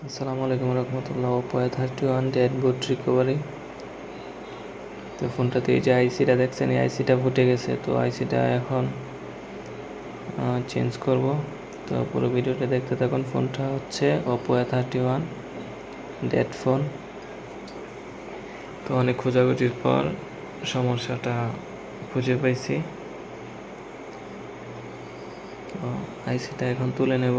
আসসালামু আলাইকুম রহমতুল্লাহ। Oppo A31 dead বুট recovery. তো ফোনটাতে এই যে আইসিটা দেখছেন, এই আইসিটা ফুটে গেছে। তো আইসিটা এখন চেঞ্জ করব। তো পুরো ভিডিওটা দেখতে থাকুন। ফোনটা হচ্ছে ওপো A31 ডেড ফোন। তো অনেক খোঁজাখুঁজির পর সমস্যাটা খুঁজে পাইছি। তো আইসিটা এখন তুলে নেব।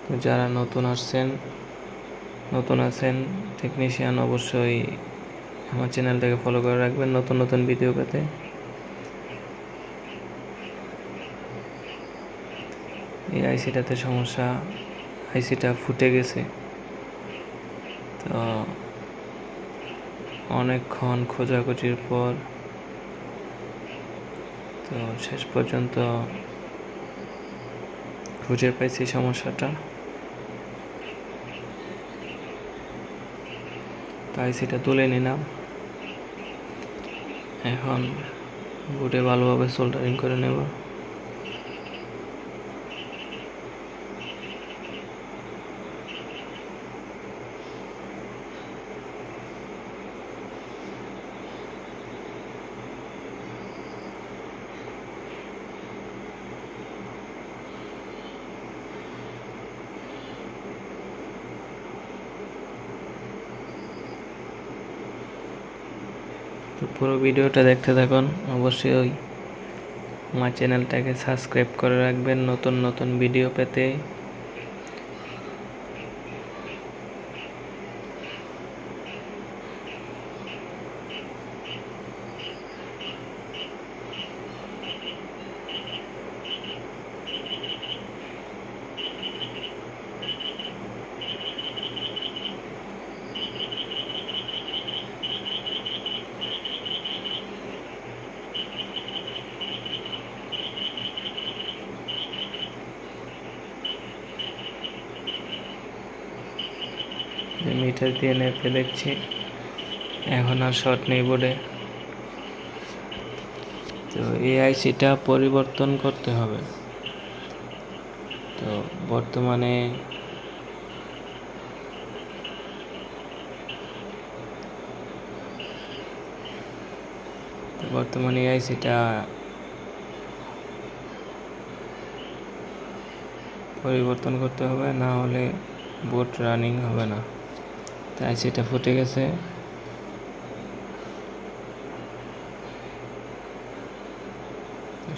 তো যারা নতুন আছেন টেকনিশিয়ান, অবশ্যই আমার চ্যানেলটাকে ফলো করে রাখবেন নতুন নতুন ভিডিও পেতে। এই আইসিটাতে সমস্যা, আইসিটা ফুটে গেছে। তো অনেকক্ষণ খোঁজাখুঁজির পর তো শেষ পর্যন্ত খুঁজে পাইছি সমস্যাটা। তো আইসিটা তুলে নিলাম। এখন বুটে ভালোভাবে সোল্ডারিং করে নেব। তো পুরো ভিডিওটা দেখতে থাকুন। অবশ্যই আমার চ্যানেলটাকে সাবস্ক্রাইব করে রাখবেন নতুন নতুন ভিডিও পেতে। মিটার দিয়ে নেপে দেখছি, এখন আর শর্ট নেই বোর্ডে। তো এই আইসিটা পরিবর্তন করতে হবে। তো বর্তমানে এই আইসিটা পরিবর্তন করতে হবে, না হলে বুট রানিং হবে না। তো আইসিটা ফুটে গেছে।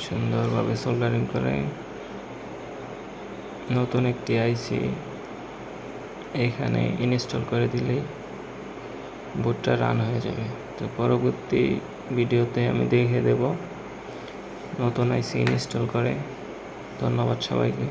সুন্দরভাবে সোল্ডারিং করে নতুন একটি আইসি এখানে ইনস্টল করে দিলেই বুটটা রান হয়ে যাবে। তো পরবর্তী ভিডিওতে আমি দেখিয়ে দেব নতুন আইসি ইনস্টল করে। ধন্যবাদ সবাইকে।